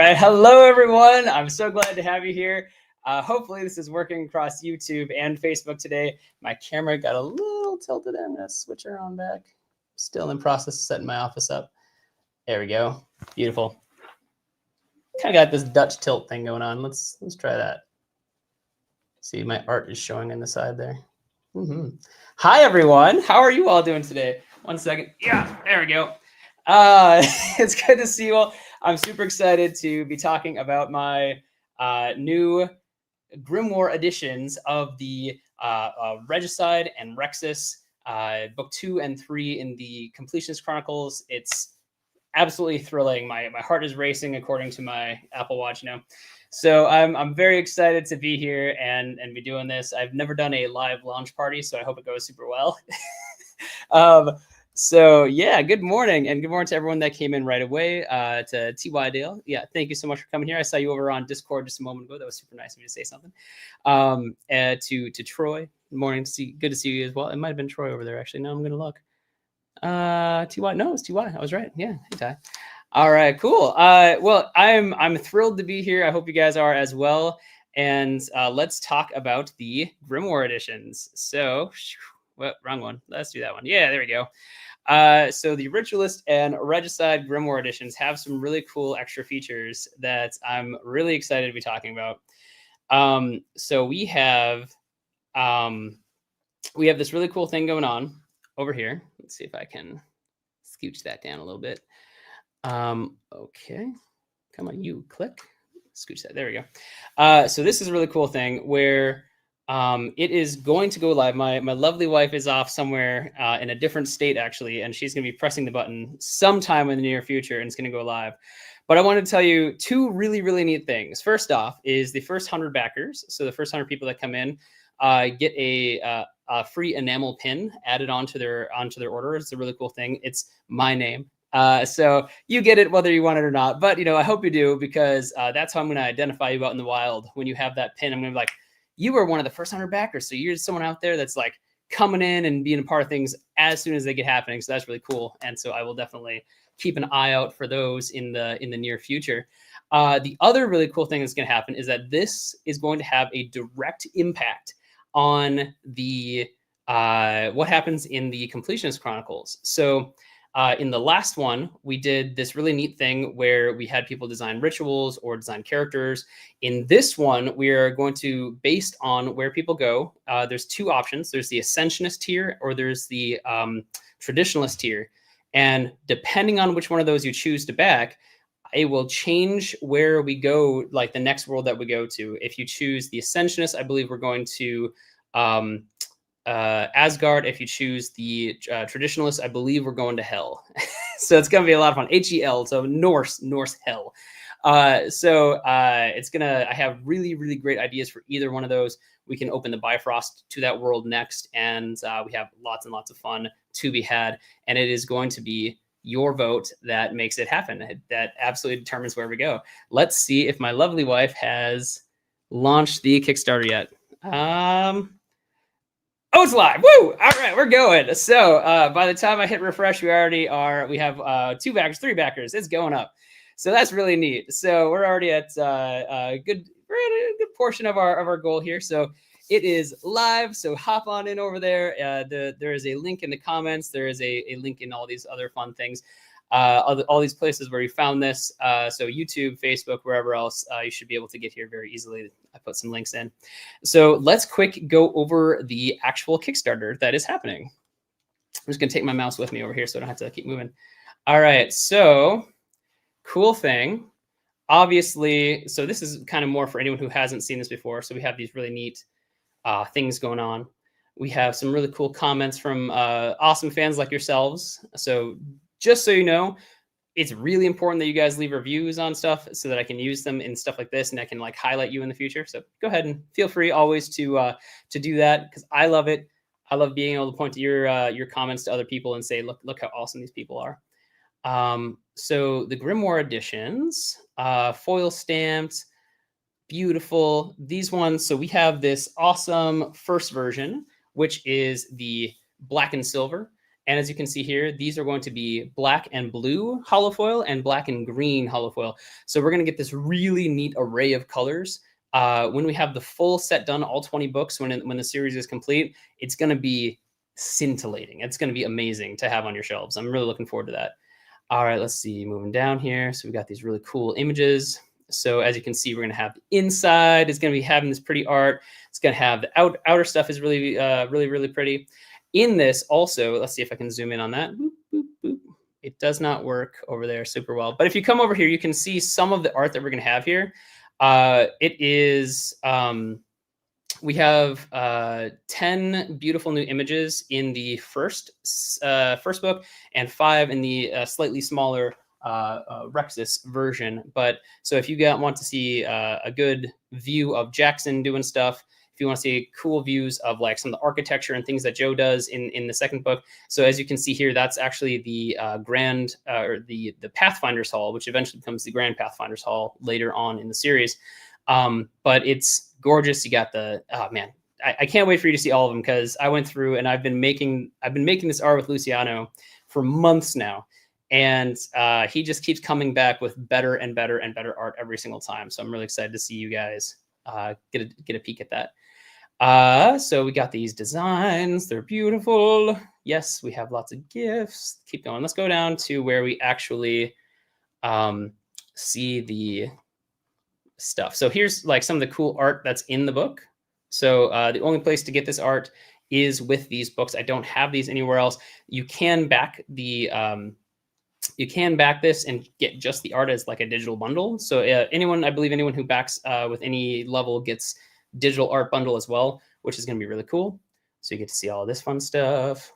right. Hello, everyone. I'm so glad to have you here. Hopefully this is working across YouTube and Facebook today. My camera got a little tilted. I'm going to switch her on back. Still in process of setting my office up. There we go. Beautiful. Kind of got this Dutch tilt thing going on. Let's try that. See, my art is showing in the side there. Hi, everyone. How are you all doing today? 1 second. Yeah, there we go. It's good to see you all. I'm super excited to be talking about my new Grimoire editions of the Regicide and Rexus, book 2 and 3 in the Completionist Chronicles. It's absolutely thrilling. My heart is racing according to my Apple Watch now. So I'm very excited to be here and be doing this. I've never done a live launch party, so I hope it goes super well. So yeah, good morning, and good morning to everyone that came in right away. To T.Y. Dale, yeah, thank you so much for coming here. I saw you over on Discord just a moment ago. That was super nice of you to say something. To Troy, good morning. Good to see you as well. It might have been Troy over there actually. Now I'm gonna look. T.Y. No, it's T.Y. I was right. Yeah, hey Ty. All right, cool. Well, I'm thrilled to be here. I hope you guys are as well. And let's talk about the Grimoire editions. So, well, wrong one. Let's do that one. Yeah, there we go. So the Ritualist and Regicide Grimoire editions have some really cool extra features that I'm really excited to be talking about. So we have this really cool thing going on over here. Let's see if I can scooch that down a little bit. Okay, come on, you click, scooch that. There we go. So this is a really cool thing where it is going to go live. My lovely wife is off somewhere in a different state actually, and she's going to be pressing the button sometime in the near future, and it's going to go live. But I wanted to tell you two really, really neat things. First off is the first 100 backers. So the first 100 people that come in get a free enamel pin added onto their order. It's a really cool thing. It's my name. So you get it whether you want it or not. But I hope you do, because that's how I'm going to identify you out in the wild. When you have that pin, I'm going to be like, you were one of the first 100 backers. So you're someone out there that's like coming in and being a part of things as soon as they get happening. So that's really cool. And so I will definitely keep an eye out for those in the near future. The other really cool thing that's going to happen is that this is going to have a direct impact on the what happens in the Completionist Chronicles. So in the last one, we did this really neat thing where we had people design rituals or design characters. In this one, we are going to, based on where people go, there's two options. There's the Ascensionist tier or there's the Traditionalist tier. And depending on which one of those you choose to back, it will change where we go, like the next world that we go to. If you choose the Ascensionist, I believe we're going to Asgard. If you choose the Traditionalist, I believe we're going to Hell. So it's gonna be a lot of fun. Hel, so Norse Hell. It's gonna. I have really, really great ideas for either one of those. We can open the Bifrost to that world next, and we have lots and lots of fun to be had. And it is going to be your vote that makes it happen. That absolutely determines where we go. Let's see if my lovely wife has launched the Kickstarter yet. Oh, it's live. Woo! All right, we're going. So by the time I hit refresh, we have 2 backers, 3 backers. It's going up. So that's really neat. So we're already at a good portion of our goal here. So it is live. So hop on in over there. There is a link in the comments. There is a link in all these other fun things. All these places where you found this. So YouTube, Facebook, wherever else, you should be able to get here very easily. I put some links in. So let's quick go over the actual Kickstarter that is happening. I'm just going to take my mouse with me over here so I don't have to keep moving. All right. So cool thing. Obviously, so this is kind of more for anyone who hasn't seen this before. So we have these really neat things going on. We have some really cool comments from awesome fans like yourselves. So just so you know, it's really important that you guys leave reviews on stuff so that I can use them in stuff like this and I can like highlight you in the future. So go ahead and feel free always to do that, because I love it. I love being able to point to your comments to other people and say, look how awesome these people are. So the Grimoire editions, foil stamped, beautiful. These ones, so we have this awesome first version, which is the black and silver. And as you can see here, these are going to be black and blue holofoil and black and green holofoil. So we're going to get this really neat array of colors. When we have the full set done, all 20 books, when the series is complete, it's going to be scintillating. It's going to be amazing to have on your shelves. I'm really looking forward to that. All right, let's see, moving down here. So we got these really cool images. So as you can see, we're going to have the inside is going to be having this pretty art. It's going to have the outer stuff is really, really pretty. In this also, let's see if I can zoom in on that. Boop, boop, boop. It does not work over there super well. But if you come over here, you can see some of the art that we're going to have here. It is, we have 10 beautiful new images in the first book and 5 in the slightly smaller Rexus version. But so if you want to see a good view of Jackson doing stuff, if you want to see cool views of like some of the architecture and things that Joe does in the second book. So as you can see here, that's actually the Grand or the Pathfinder's Hall, which eventually becomes the Grand Pathfinder's Hall later on in the series. But it's gorgeous. You got the, oh man, I can't wait for you to see all of them, because I went through and I've been making this art with Luciano for months now. And he just keeps coming back with better and better and better art every single time. So I'm really excited to see you guys get a peek at that. So we got these designs. They're beautiful. Yes, we have lots of gifts. Keep going. Let's go down to where we actually see the stuff. So here's like some of the cool art that's in the book. So the only place to get this art is with these books. I don't have these anywhere else. You can back the you can back this and get just the art as like a digital bundle. So I believe anyone who backs with any level gets digital art bundle as well, which is going to be really cool. So you get to see all this fun stuff.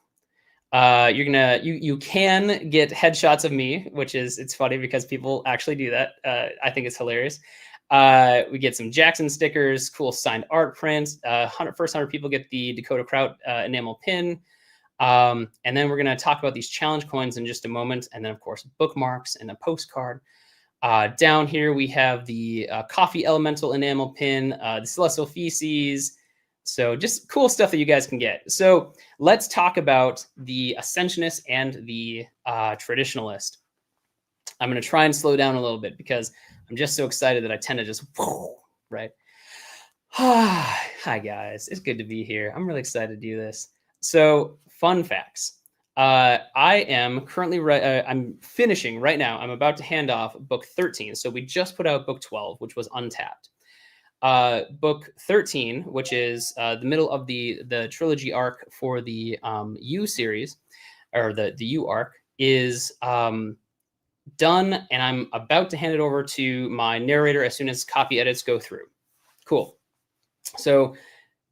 You can get headshots of me, which it's funny because people actually do that. I think it's hilarious. We get some Jackson stickers, cool signed art prints. First 100 people get the Dakota Kraut enamel pin. And then we're going to talk about these challenge coins in just a moment. And then, of course, bookmarks and a postcard. Down here, we have the Coffee Elemental enamel pin, the Celestial Feces. So just cool stuff that you guys can get. So let's talk about the Ascensionist and the Traditionalist. I'm going to try and slow down a little bit because I'm just so excited that I tend to just, right? Hi, guys. It's good to be here. I'm really excited to do this. So fun facts. I am currently, I'm finishing right now. I'm about to hand off book 13. So we just put out book 12, which was Untapped. Book 13, which is the middle of the trilogy arc for the U series, or the U arc, is done, and I'm about to hand it over to my narrator as soon as copy edits go through. Cool. So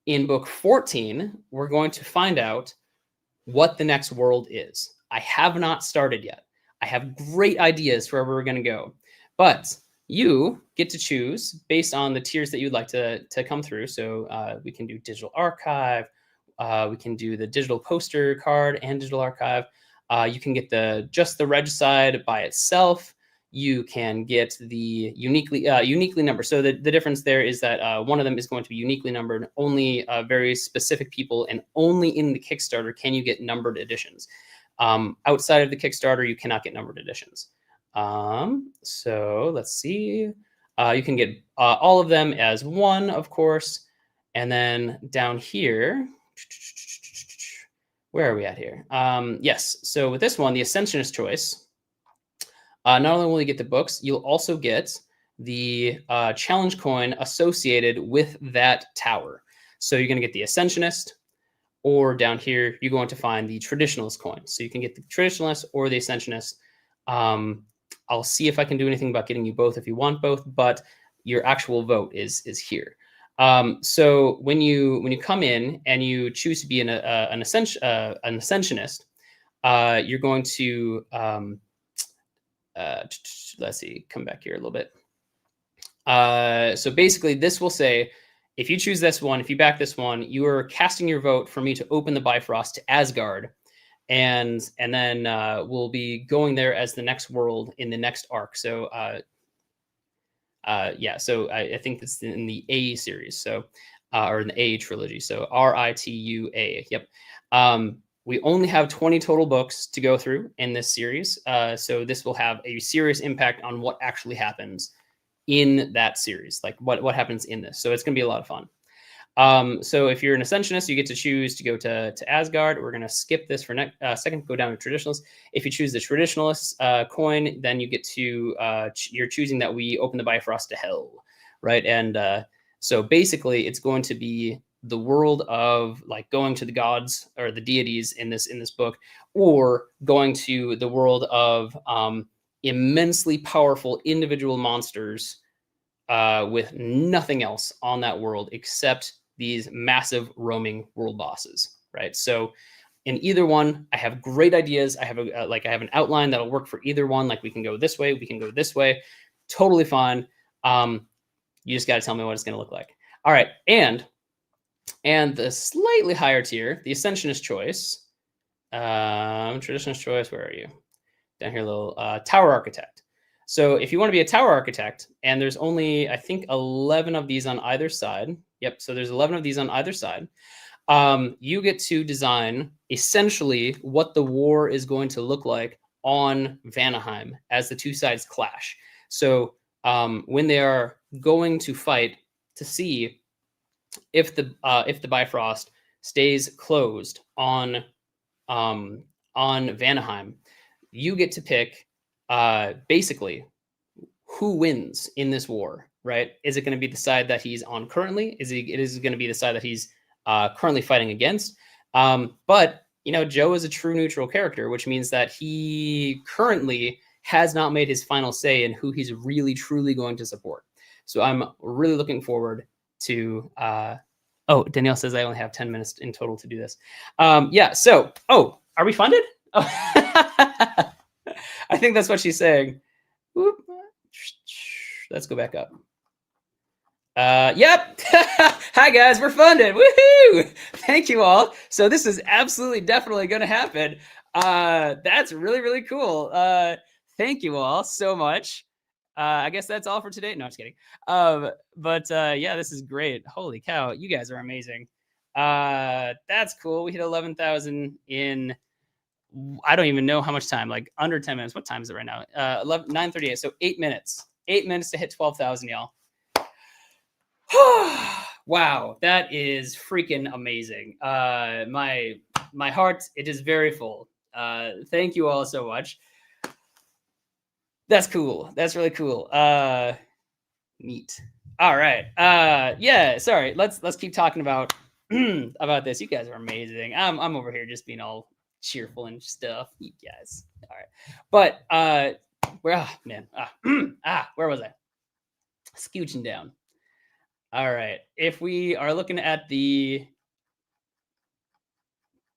in book 14, we're going to find out what the next world is. I have not started yet. I have great ideas for where we're going to go, but you get to choose based on the tiers that you'd like to come through. So we can do digital archive. We can do the digital poster card and digital archive. You can get just the Regicide by itself. You can get the uniquely numbered. So the difference there is that one of them is going to be uniquely numbered. Only very specific people, and only in the Kickstarter can you get numbered editions. Outside of the Kickstarter, you cannot get numbered editions. So let's see. You can get all of them as one, of course. And then down here, where are we at here? Yes. So with this one, the Ascensionist choice, not only will you get the books, you'll also get the challenge coin associated with that tower. So you're going to get the Ascensionist, or down here, you're going to find the Traditionalist coin. So you can get the Traditionalist or the Ascensionist. I'll see if I can do anything about getting you both if you want both, but your actual vote is here. So when you come in and you choose to be an Ascensionist, you're going to let's see, come back here a little bit. So basically, this will say, if you choose this one, if you back this one, you are casting your vote for me to open the Bifrost to Asgard. And then we'll be going there as the next world in the next arc. So yeah, so I think it's in the A series, so or in the A trilogy. So RITUA. Yep. We only have 20 total books to go through in this series. So this will have a serious impact on what actually happens in that series, like what happens in this. So it's going to be a lot of fun. So if you're an Ascensionist, you get to choose to go to Asgard. We're going to skip this for a second, go down to Traditionalist. If you choose the Traditionalist coin, then you get to, you're choosing that we open the Bifrost to hell, right? And so basically it's going to be the world of like going to the gods or the deities in this book, or going to the world of immensely powerful individual monsters with nothing else on that world except these massive roaming world bosses, right? So in either one, I have great ideas. I have I have an outline that'll work for either one. Like we can go this way, we can go this way, totally fine. You just got to tell me what it's going to look like. All right, and the slightly higher tier, the Ascensionist choice, Traditionalist choice. Where are you? Down here, little Tower Architect. So if you want to be a tower architect, and there's only, I think, 11 of these on either side. Yep, so there's 11 of these on either side. You get to design essentially what the war is going to look like on Vanaheim as the two sides clash. So when they are going to fight to see if the Bifrost stays closed on Vanaheim, you get to pick basically who wins in this war, right? Is it going to be the side that he's on currently? Is it going to be the side that he's currently fighting against? But you know, Joe is a true neutral character, which means that he currently has not made his final say in who he's really truly going to support. So I'm really looking forward to oh, Danielle says I only have 10 minutes in total to do this. Yeah, so are we funded? Oh. I think that's what she's saying. Whoop. Let's go back up. Yep. Hi guys, we're funded. Woohoo! Thank you all. So this is absolutely definitely going to happen. That's really, really cool. Thank you all so much. I guess that's all for today. No, I'm just kidding. But yeah, this is great. Holy cow, you guys are amazing. That's cool. We hit 11,000 in, I don't even know how much time, like under 10 minutes. What time is it right now? 9:38. So 8 minutes. 8 minutes to hit 12,000, y'all. Wow, that is freaking amazing. My heart, it is very full. Thank you all so much. That's cool. That's really cool. Neat. All right. Yeah, sorry. Let's keep talking about about this. You guys are amazing. I'm over here just being all cheerful and stuff. You guys. All right. But where where was I? Scooching down. All right. If we are looking at the,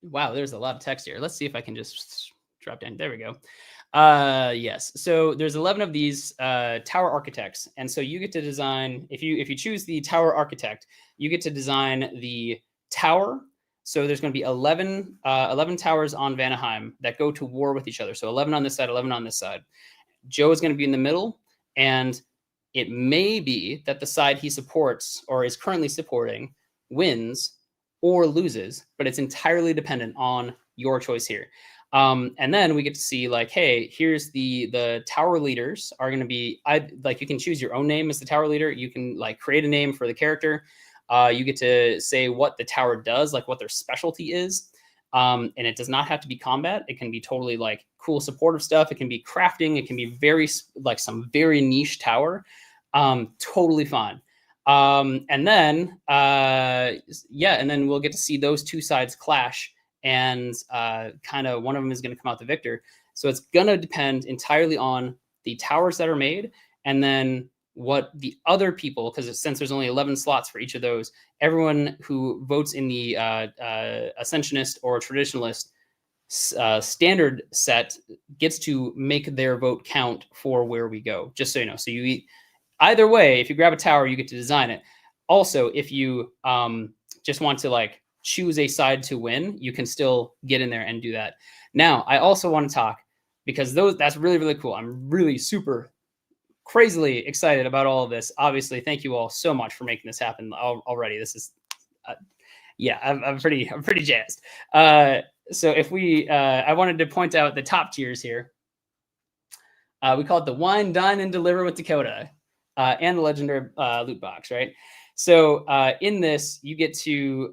wow, there's a lot of text here. Let's see if I can just drop down. There we go. Yes. So there's 11 of these tower architects, and so you get to design. If you choose the tower architect, you get to design the tower. So there's going to be 11 towers on Vanaheim that go to war with each other. So 11 on this side, 11 on this side. Joe is going to be in the middle, and it may be that the side he supports or is currently supporting wins or loses, but it's entirely dependent on your choice here. And then we get to see like, hey, here's the tower leaders are going to be, like you can choose your own name as the tower leader. You can like create a name for the character. You get to say what the tower does, like what their specialty is. And it does not have to be combat. It can be totally like cool supportive stuff. It can be crafting. It can be very like some very niche tower. Totally fine. And then, yeah, and then we'll get to see those two sides clash, and kind of one of them is going to come out the victor. So it's going to depend entirely on the towers that are made, and then what the other people, because since there's only 11 slots for each of those, everyone who votes in the Ascensionist or Traditionalist standard set gets to make their vote count for where we go, just so you know. So you either way, if you grab a tower, you get to design it. Also, if you just want to like choose a side to win, you can still get in there and do that. Now, I also want to talk, because that's really, really cool. I'm really super crazily excited about all of this. Obviously, thank you all so much for making this happen already. This is, yeah, I'm pretty jazzed. So if we, I wanted to point out the top tiers here. We call it the Wine, Dine, and Deliver with Dakota, and the Legendary loot box, right? So in this, you get to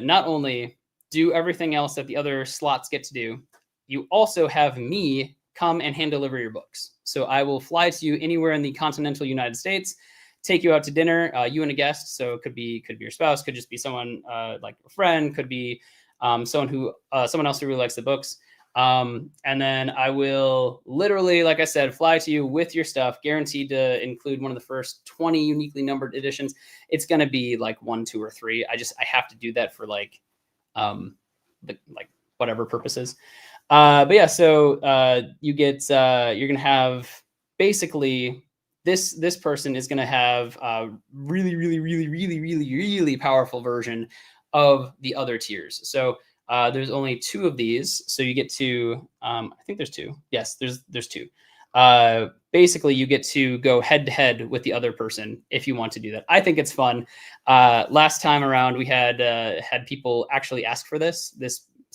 not only do everything else that the other slots get to do, you also have me come and hand deliver your books. So I will fly to you anywhere in the continental United States, take you out to dinner, you and a guest. So it could be your spouse, could just be someone like a friend, could be someone else who really likes the books. And then I will literally, like I said, fly to you with your stuff, guaranteed to include one of the first 20 uniquely numbered editions. It's going to be like 1, 2, or 3. I have to do that for like whatever purposes. But yeah, so you get, you're going to have basically this person is going to have a really, really, really, really, really, really powerful version of the other tiers. So there's only 2 of these, so you get to, I think there's 2. Yes, there's 2. Basically, you get to go head to head with the other person if you want to do that. I think it's fun. Last time around, we had people actually ask for this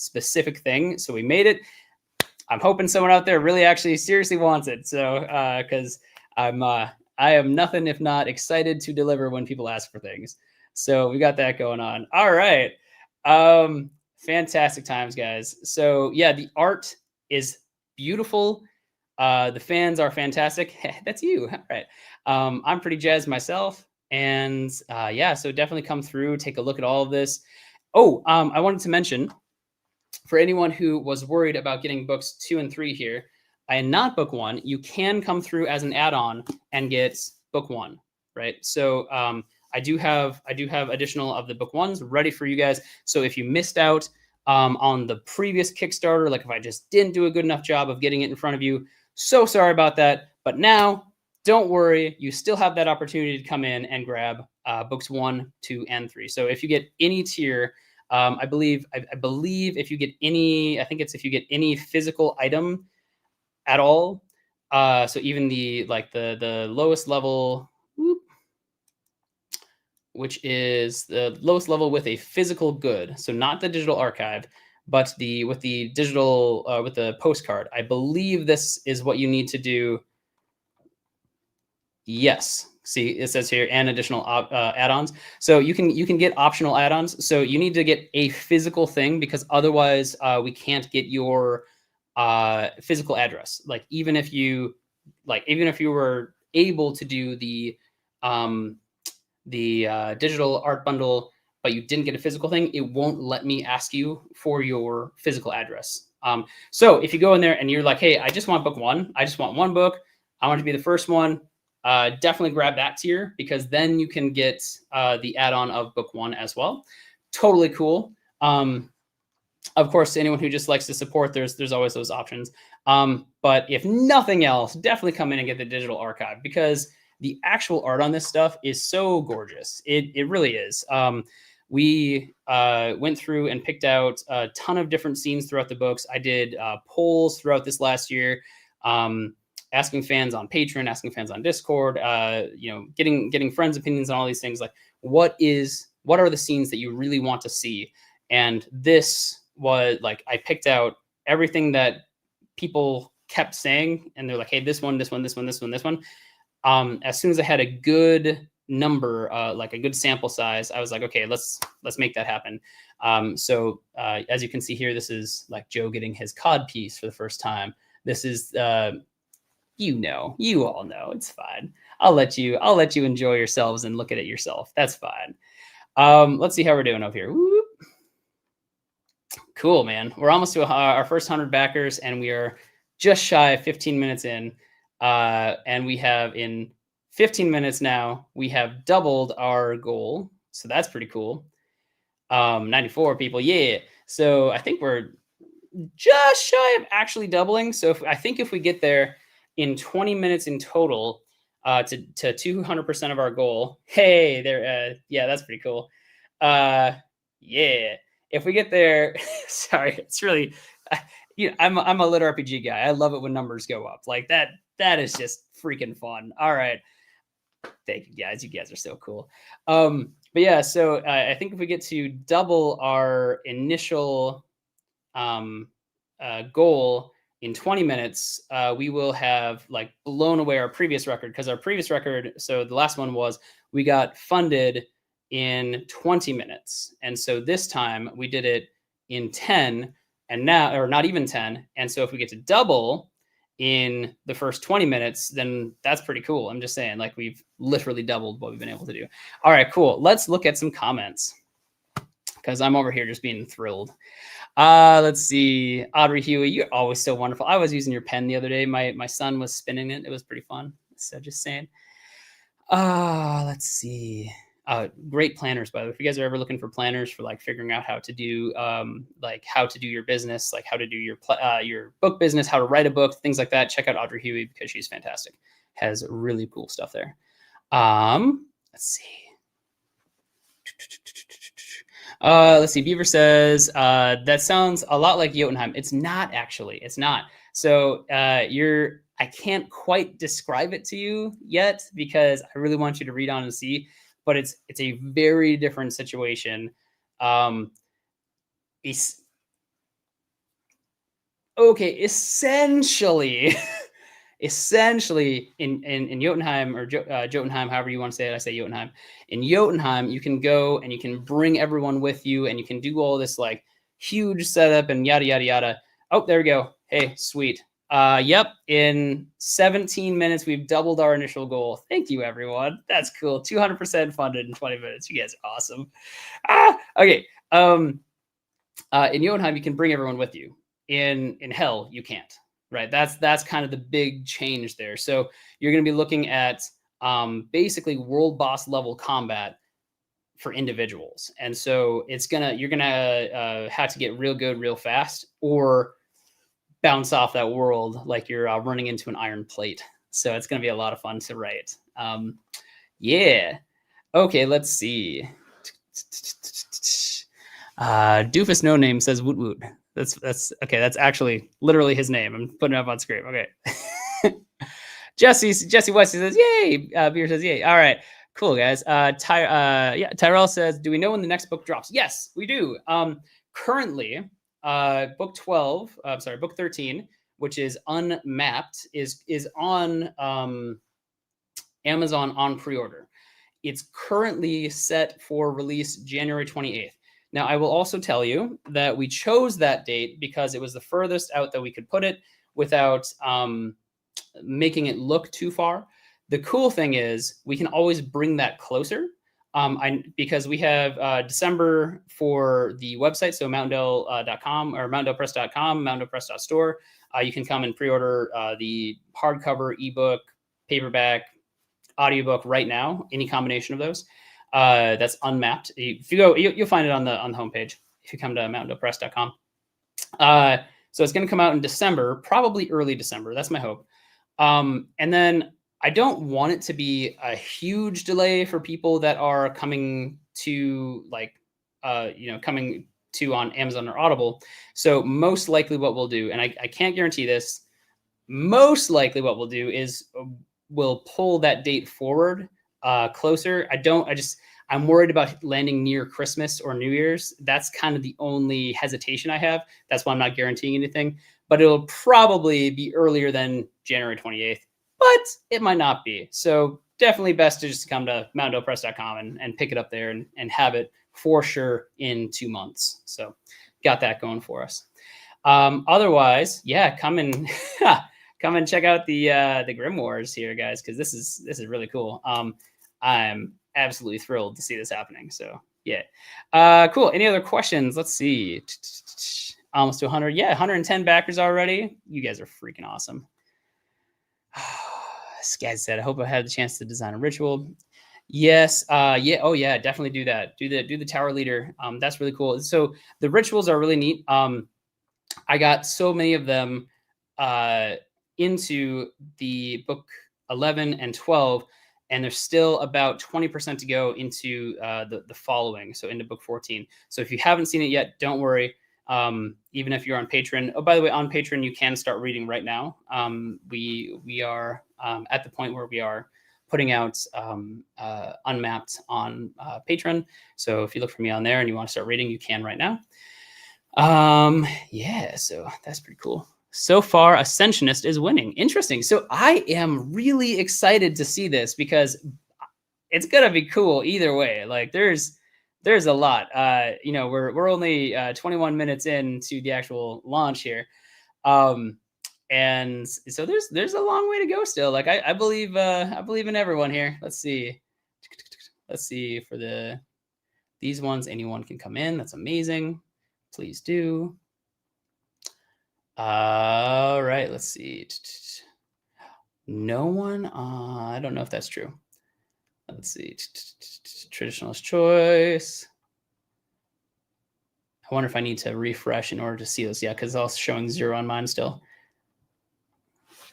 specific thing, so we made it. I'm hoping someone out there really actually seriously wants it. So because I am nothing if not excited to deliver when people ask for things. So we got that going on. All right. Fantastic times, guys. So yeah, the art is beautiful. The fans are fantastic. That's you. All right. I'm pretty jazzed myself. And yeah, so definitely come through, take a look at all of this. Oh, I wanted to mention, for anyone who was worried about getting books 2 and 3 here, and not book 1, you can come through as an add-on and get book 1, right? So I do have additional of the book 1s ready for you guys. So if you missed out on the previous Kickstarter, like if I just didn't do a good enough job of getting it in front of you, so sorry about that. But now, don't worry, you still have that opportunity to come in and grab books 1, 2, and 3. So if you get any tier, I believe if you get any, I think it's if you get any physical item at all, so even the lowest level, which is the lowest level with a physical good, so not the digital archive, but with the digital with the postcard. I believe this is what you need to do. Yes. See, it says here, and additional add-ons. So you can get optional add-ons. So you need to get a physical thing, because otherwise we can't get your physical address. Like even if you were able to do the digital art bundle, but you didn't get a physical thing, it won't let me ask you for your physical address. So if you go in there and you're like, hey, I just want book 1. I just want 1 book. I want to be the first one. Definitely grab that tier, because then you can get the add-on of book 1 as well. Totally cool. Of course, anyone who just likes to support, there's always those options. But if nothing else, definitely come in and get the digital archive, because the actual art on this stuff is so gorgeous. It really is. We went through and picked out a ton of different scenes throughout the books. I did polls throughout this last year. Asking fans on Patreon, asking fans on Discord, getting friends' opinions on all these things. Like, what are the scenes that you really want to see? And this was like, I picked out everything that people kept saying, and they're like, hey, this one, this one, this one, this one, this one. As soon as I had a good number, like a good sample size, I was like, okay, let's make that happen. So as you can see here, this is like Joe getting his cod piece for the first time. This is you all know, it's fine. I'll let you enjoy yourselves and look at it yourself. That's fine. Let's see how we're doing over here. Whoop. Cool, man. We're almost to our first 100 backers, and we are just shy of 15 minutes in. And we have, in 15 minutes now, we have doubled our goal. So that's pretty cool. 94 people. Yeah. So I think we're just shy of actually doubling. So I think if we get there in 20 minutes in total, to 200% of our goal. Hey, there. Yeah, that's pretty cool. Yeah, if we get there, sorry, it's really. I'm a lit RPG guy. I love it when numbers go up like that. That is just freaking fun. All right, thank you guys. You guys are so cool. But yeah, so I think if we get to double our initial goal in 20 minutes, we will have like blown away our previous record, because our previous record, so the last one was we got funded in 20 minutes. And so this time we did it in 10, and now, or not even 10. And so if we get to double in the first 20 minutes, then that's pretty cool. I'm just saying, like, we've literally doubled what we've been able to do. All right, cool. Let's look at some comments, because I'm over here just being thrilled. Let's see. Audrey Huey, you're always so wonderful. I was using your pen the other day. My son was spinning it. It was pretty fun. So just saying. Let's see. Great planners, by the way. If you guys are ever looking for planners for like figuring out how to do like how to do your business, like how to do your book business, how to write a book, things like that, check out Audrey Huey, because she's fantastic. Has really cool stuff there. Let's see. Let's see. Beaver says that sounds a lot like Jotunheim. It's not, actually. It's not. So I can't quite describe it to you yet, because I really want you to read on and see. But it's a very different situation. Essentially. Essentially, in Jotunheim, or Jotunheim, however you want to say it, I say Jotunheim. In Jotunheim, you can go and you can bring everyone with you, and you can do all this like huge setup and yada yada yada. Oh, there we go. Hey, sweet. Yep. In 17 minutes, we've doubled our initial goal. Thank you, everyone. That's cool. 200% funded in 20 minutes. You guys are awesome. Okay. In Jotunheim, you can bring everyone with you. In Hell, you can't. Right. That's kind of the big change there. So you're going to be looking at basically world boss level combat for individuals. And so you're going to have to get real good real fast, or bounce off that world like you're running into an iron plate. So it's going to be a lot of fun to write. Yeah. Okay, let's see. Doofus No Name says woot woot. That's okay. That's actually literally his name. I'm putting it up on screen. Okay. Jesse West says, yay. Beer says, yay. All right. Cool, guys. Tyrell says, do we know when the next book drops? Yes, we do. Currently, book 13, which is Unmapped, is on Amazon on pre-order. It's currently set for release January 28th. Now, I will also tell you that we chose that date because it was the furthest out that we could put it without making it look too far. The cool thing is we can always bring that closer, because we have December for the website, so mountaindale.com or mountaindalepress.com, mountaindalepress.store. You can come and pre-order the hardcover, ebook, paperback, audiobook right now, any combination of those. That's Unmapped. If you go, you'll find it on the homepage if you come to mountaindalepress.com. So it's going to come out in December, probably early December. That's my hope. And then I don't want it to be a huge delay for people that are coming to coming to on Amazon or Audible. So most likely what we'll do, and I can't guarantee this, most likely what we'll do is we'll pull that date forward closer. I'm worried about landing near Christmas or New Year's. That's kind of the only hesitation I have. That's why I'm not guaranteeing anything, but it'll probably be earlier than January 28th, but it might not be. So definitely best to just come to mountaindalepress.com and pick it up there and have it for sure in 2 months. So got that going for us. Otherwise, yeah, come and check out the Grimoires here, guys, because this is really cool. I'm absolutely thrilled to see this happening. So yeah, cool. Any other questions? Let's see. Almost to 100. Yeah, 110 backers already. You guys are freaking awesome. Skaz said, I hope I had the chance to design a ritual. Yes. Yeah. Oh yeah, definitely do that. Do the tower leader. That's really cool. So the rituals are really neat. I got so many of them into the book 11 and 12, and there's still about 20% to go into the following, so into book 14. So if you haven't seen it yet, don't worry. Even if you're on Patreon. Oh, by the way, on Patreon, you can start reading right now. We are at the point where we are putting out Unmapped on Patreon. So if you look for me on there and you want to start reading, you can right now. Yeah, so that's pretty cool. So far, Ascensionist is winning. Interesting. So I am really excited to see this because it's gonna be cool either way. Like there's a lot. We're only 21 minutes into the actual launch here. Um, and so there's a long way to go still. Like I believe in everyone here. Let's see. Let's see for these ones. Anyone can come in. That's amazing. Please do. All right, let's see. No one. I don't know if that's true. Let's see. Traditionalist choice. I wonder if I need to refresh in order to see those. Yeah, because it's all showing 0 on mine still.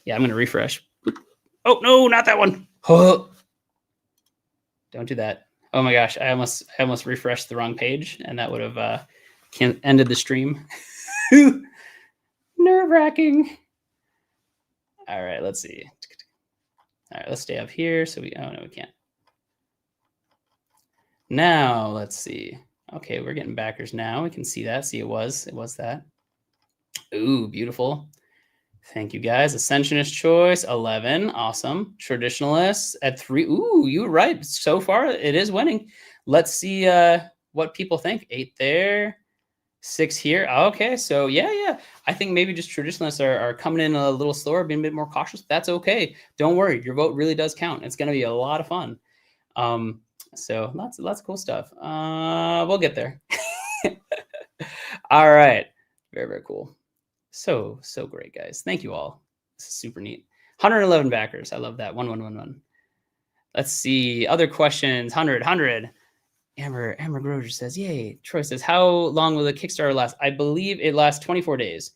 Yeah, I'm going to refresh. Oh, no, not that one. Oh. Don't do that. Oh my gosh, I almost refreshed the wrong page, and that would have ended the stream. Nerve-wracking. All right, let's see. All right, let's stay up here. So oh no, we can't. Now let's see. Okay, we're getting backers now. We can see that. See, it was that. Ooh, beautiful. Thank you guys. Ascensionist choice 11. Awesome. Traditionalists at 3. Ooh, you were right. So far, it is winning. Let's see what people think. 8 there. 6 here. Okay, so yeah. I think maybe just traditionalists are coming in a little slower, being a bit more cautious. That's okay. Don't worry. Your vote really does count. It's going to be a lot of fun. So lots of cool stuff. We'll get there. All right. Very, very cool. So great, guys. Thank you all. This is super neat. 111 backers. I love that. 1111. Let's see. Other questions. 100. Amber Groger says, yay. Troy says, how long will the Kickstarter last? I believe it lasts 24 days.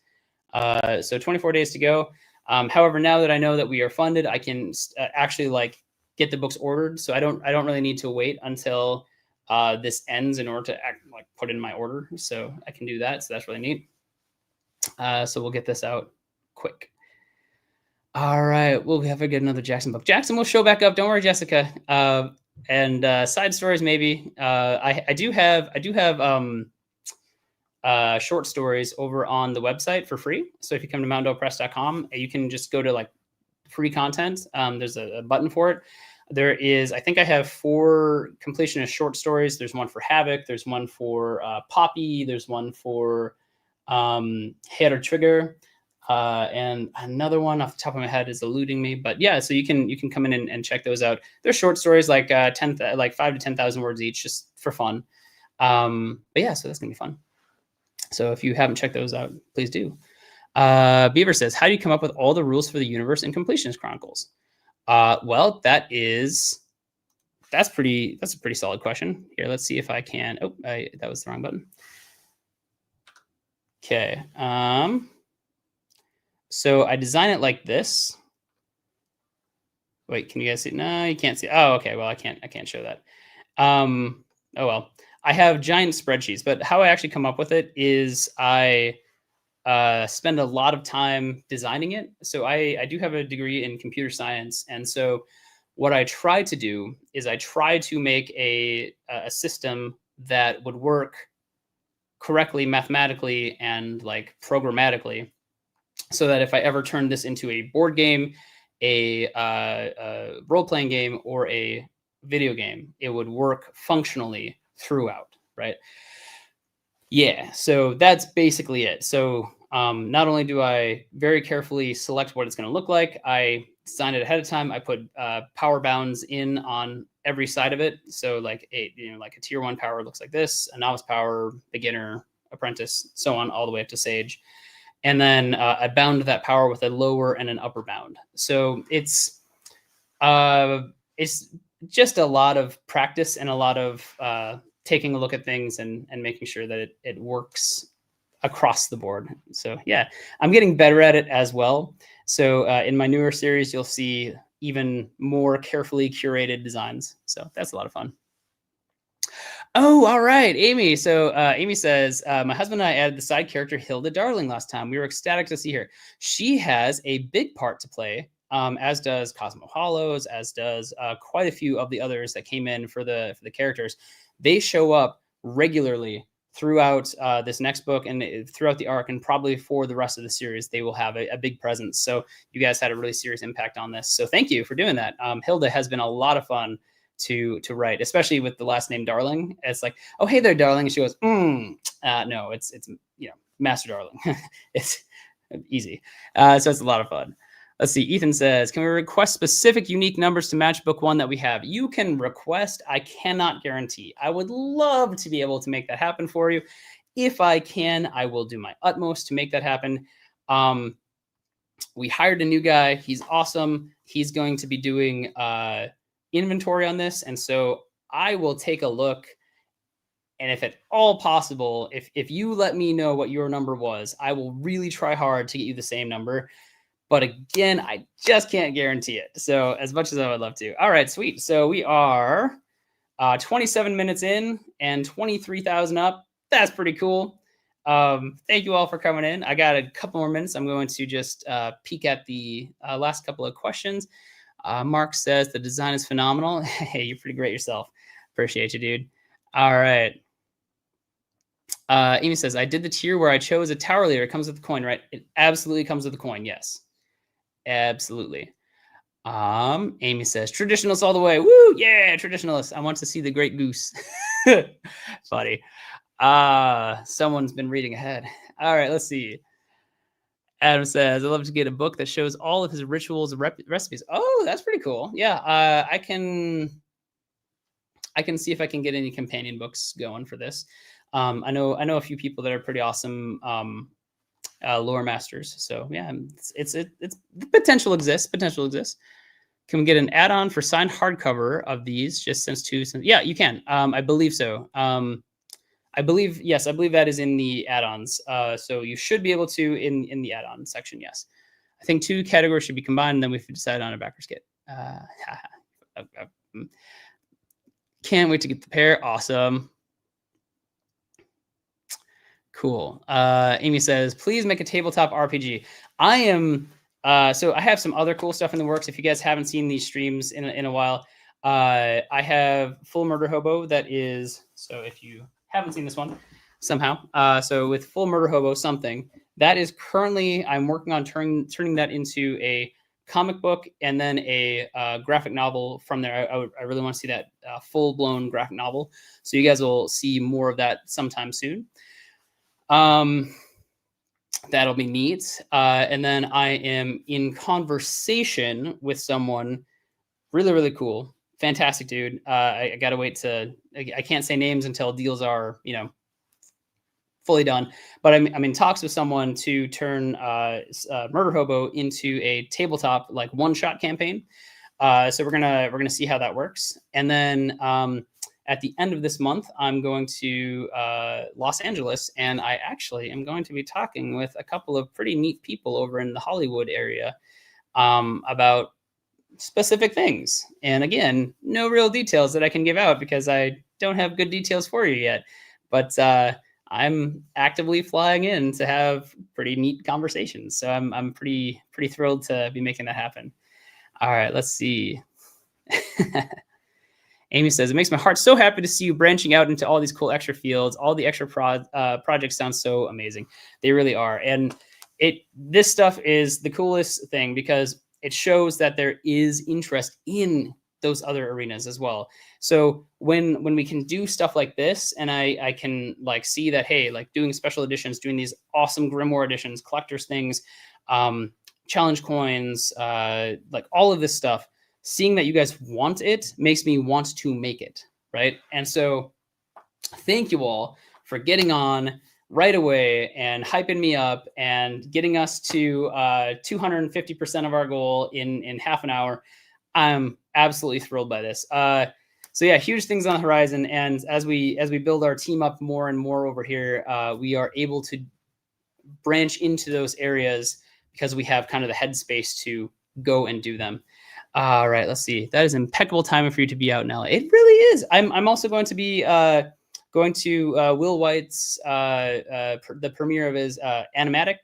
So 24 days to go. However, now that I know that we are funded, I can actually get the books ordered. So I don't really need to wait until this ends in order to put in my order. So I can do that. So that's really neat. So we'll get this out quick. All right, we'll have to get another Jackson book. Jackson will show back up. Don't worry, Jessica. And side stories maybe. I do have short stories over on the website for free. So if you come to mountaindogpress.com, you can just go to free content. There's a button for it. There is, I think I have 4 completionist short stories. There's one for Havoc. There's one for Poppy. There's one for Hair or Trigger. And another one off the top of my head is eluding me, but yeah, so you can come in and check those out. They're short stories, 5 to 10,000 words each, just for fun. But yeah, so that's gonna be fun. So if you haven't checked those out, please do. Beaver says, how do you come up with all the rules for the universe in Completionist Chronicles? Well, that's a pretty solid question. Here, let's see if I can. Oh, that was the wrong button. Okay. So I design it like this. Wait, can you guys see? No, you can't see. Oh, okay. Well, I can't show that. Oh well. I have giant spreadsheets, but how I actually come up with it is I spend a lot of time designing it. So I do have a degree in computer science, and so what I try to do is I try to make a system that would work correctly mathematically and programmatically, so that if I ever turn this into a board game, a role-playing game, or a video game, it would work functionally throughout, right? Yeah, so that's basically it. So not only do I very carefully select what it's going to look like, I design it ahead of time. I put power bounds in on every side of it. So a tier 1 power looks like this, a novice power, beginner, apprentice, so on, all the way up to sage. And then I bound that power with a lower and an upper bound. So it's just a lot of practice and a lot of taking a look at things and making sure that it works across the board. So yeah, I'm getting better at it as well. So in my newer series, you'll see even more carefully curated designs. So that's a lot of fun. Oh, all right, Amy. So Amy says, my husband and I added the side character Hilda Darling last time. We were ecstatic to see her. She has a big part to play, as does Cosmo Hollows, as does quite a few of the others that came in for the characters. They show up regularly throughout this next book and throughout the arc, and probably for the rest of the series, they will have a big presence. So you guys had a really serious impact on this. So thank you for doing that. Hilda has been a lot of fun to write, especially with the last name Darling. It's like, oh, hey there, Darling. And she goes, no, it's Master Darling. It's easy. So it's a lot of fun. Let's see. Ethan says, can we request specific unique numbers to match book one that we have? You can request. I cannot guarantee. I would love to be able to make that happen for you. If I can, I will do my utmost to make that happen. We hired a new guy. He's awesome. He's going to be doing inventory on this. And so I will take a look. And if at all possible, if you let me know what your number was, I will really try hard to get you the same number. But again, I just can't guarantee it. So as much as I would love to. All right, sweet. So we are 27 minutes in and 23,000 up. That's pretty cool. Thank you all for coming in. I got a couple more minutes. I'm going to just peek at the last couple of questions. Mark says the design is phenomenal. Hey, you're pretty great yourself. Appreciate you, dude. All right. Amy says, I did the tier where I chose a tower leader. It comes with the coin, right? It absolutely comes with the coin. Yes. Absolutely. Amy says, traditionalists all the way. Woo! Yeah, traditionalists. I want to see the great goose. Funny. Someone's been reading ahead. All right, let's see. Adam says, I'd love to get a book that shows all of his rituals and recipes. Oh, that's pretty cool. Yeah, I can see if I can get any companion books going for this. I know a few people that are pretty awesome lore masters. So yeah, it's potential exists. Can we get an add-on for signed hardcover of these? Just yeah, you can. I believe so. I believe that is in the add-ons. So you should be able to in the add-on section. Yes, I think 2 categories should be combined, and then we decide on a backer skit. Can't wait to get the pair. Awesome. Cool. Amy says, please make a tabletop RPG. I am, so I have some other cool stuff in the works. If you guys haven't seen these streams in a while, I have Full Murder Hobo that is, so if you haven't seen this one somehow, so with Full Murder Hobo something, that is currently, I'm working on turning that into a comic book and then a graphic novel from there. I really want to see that full-blown graphic novel. So you guys will see more of that sometime soon. That'll be neat. And then I am in conversation with someone really, really cool. Fantastic dude. I gotta wait I can't say names until deals are, fully done, but I'm in talks with someone to turn Murder Hobo into a tabletop, like one-shot campaign. So we're gonna see how that works. And then, at the end of this month, I'm going to Los Angeles, and I actually am going to be talking with a couple of pretty neat people over in the Hollywood area about specific things. And again, no real details that I can give out because I don't have good details for you yet. But I'm actively flying in to have pretty neat conversations. So I'm pretty thrilled to be making that happen. All right, let's see. Amy says, it makes my heart so happy to see you branching out into all these cool extra fields. All the extra projects sound so amazing. They really are. And this stuff is the coolest thing because it shows that there is interest in those other arenas as well. So when we can do stuff like this, and I can like see that, hey, like doing special editions, doing these awesome Grimoire editions, collectors things, challenge coins, like all of this stuff, seeing that you guys want it makes me want to make it, right? And so thank you all for getting on right away and hyping me up and getting us to 250% of our goal in half an hour. I'm absolutely thrilled by this. So yeah, huge things on the horizon. And as we build our team up more and more over here, we are able to branch into those areas because we have kind of the headspace to go and do them. All right, let's see. That is impeccable timing for you to be out in LA. It really is. I'm also going to be going to Will White's the premiere of his animatic.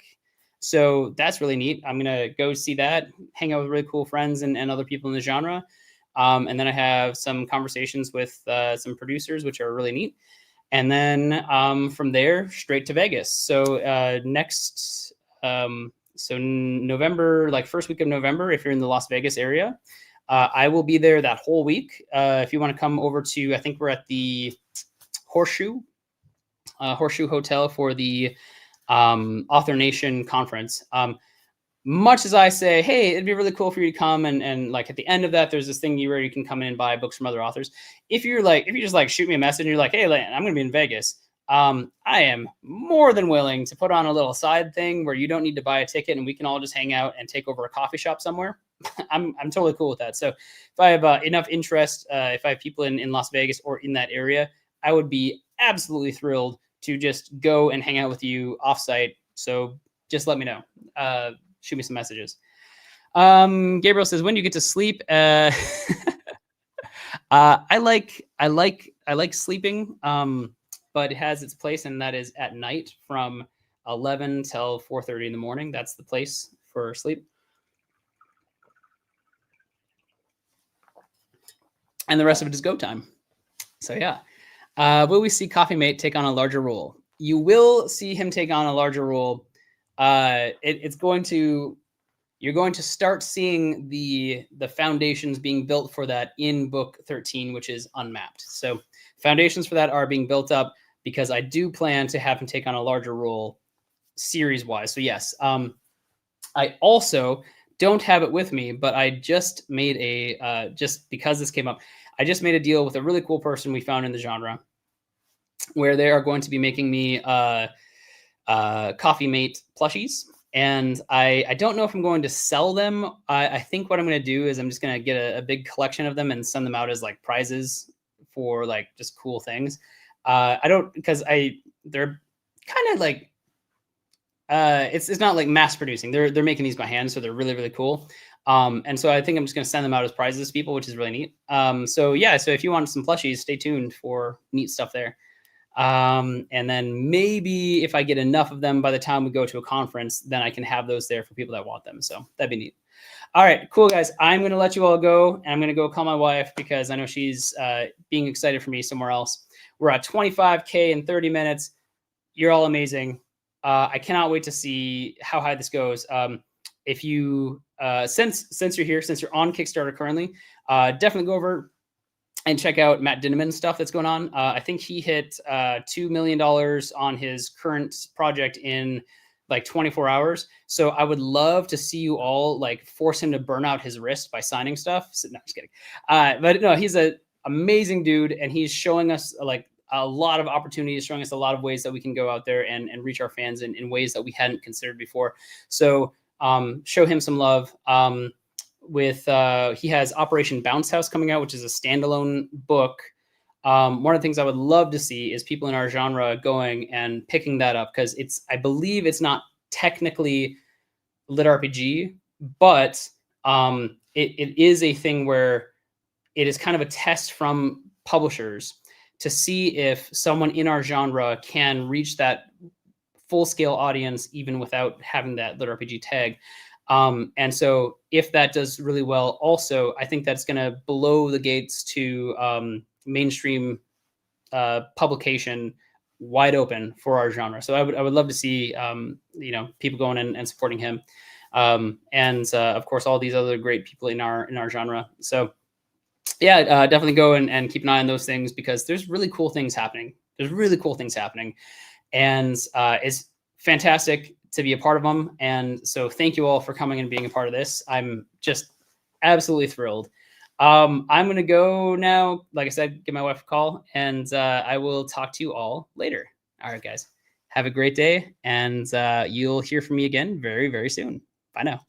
So that's really neat. I'm gonna go see that, hang out with really cool friends and other people in the genre. And then I have some conversations with some producers, which are really neat. And then from there, straight to Vegas. So November, like first week of November, if you're in the Las Vegas area, I will be there that whole week. If you want to come over to, I think we're at the Horseshoe Hotel for the Author Nation conference. Much as I say, hey, it'd be really cool for you to come and like at the end of that, there's this thing where you can come in and buy books from other authors. If you just like shoot me a message and you're like, hey, I'm going to be in Vegas. I am more than willing to put on a little side thing where you don't need to buy a ticket and we can all just hang out and take over a coffee shop somewhere. I'm totally cool with that. So if I have enough interest, if I have people in Las Vegas or in that area, I would be absolutely thrilled to just go and hang out with you offsite. So just let me know. Shoot me some messages. Gabriel says, when do you get to sleep? I like sleeping, but it has its place, and that is at night from 11 till 4:30 in the morning. That's the place for sleep. And the rest of it is go time. So yeah. Will we see Coffee Mate take on a larger role? You will see him take on a larger role. You're going to start seeing the foundations being built for that in book 13, which is Unmapped. So foundations for that are being built up because I do plan to have him take on a larger role series wise. So yes, I also don't have it with me, but I just made just because this came up, I just made a deal with a really cool person we found in the genre where they are going to be making me Coffee Mate plushies. And I don't know if I'm going to sell them. I think what I'm going to do is I'm just going to get a big collection of them and send them out as like prizes for like just cool things. They're kind of like, it's not like mass producing. They're making these by hand. So they're really, really cool. And so I think I'm just going to send them out as prizes to people, which is really neat. So yeah, so if you want some plushies, stay tuned for neat stuff there. And then maybe if I get enough of them by the time we go to a conference, then I can have those there for people that want them. So that'd be neat. All right, cool guys. I'm going to let you all go and I'm going to go call my wife because I know she's being excited for me somewhere else. We're at 25K in 30 minutes. You're all amazing. I cannot wait to see how high this goes. If you, since you're here, since you're on Kickstarter currently, definitely go over and check out Matt Dinneman's stuff that's going on. I think he hit $2 million on his current project in like 24 hours. So I would love to see you all like force him to burn out his wrist by signing stuff. So, no, just kidding. But no, he's an amazing dude, and he's showing us like a lot of opportunities, showing us a lot of ways that we can go out there and reach our fans in ways that we hadn't considered before. So show him some love. He has Operation Bounce House coming out, which is a standalone book. One of the things I would love to see is people in our genre going and picking that up because I believe it's not technically lit RPG, but it is a thing where it is kind of a test from publishers to see if someone in our genre can reach that full-scale audience even without having that lit RPG tag. And so if that does really well, also, I think that's going to blow the gates to mainstream publication wide open for our genre. So I would love to see, people going and supporting him. And of course, all these other great people in our genre. So yeah, definitely go and keep an eye on those things because there's really cool things happening. And it's fantastic to be a part of them. And so thank you all for coming and being a part of this. I'm just absolutely thrilled. I'm going to go now, like I said, give my wife a call, and I will talk to you all later. All right, guys, have a great day, and you'll hear from me again very, very soon. Bye now.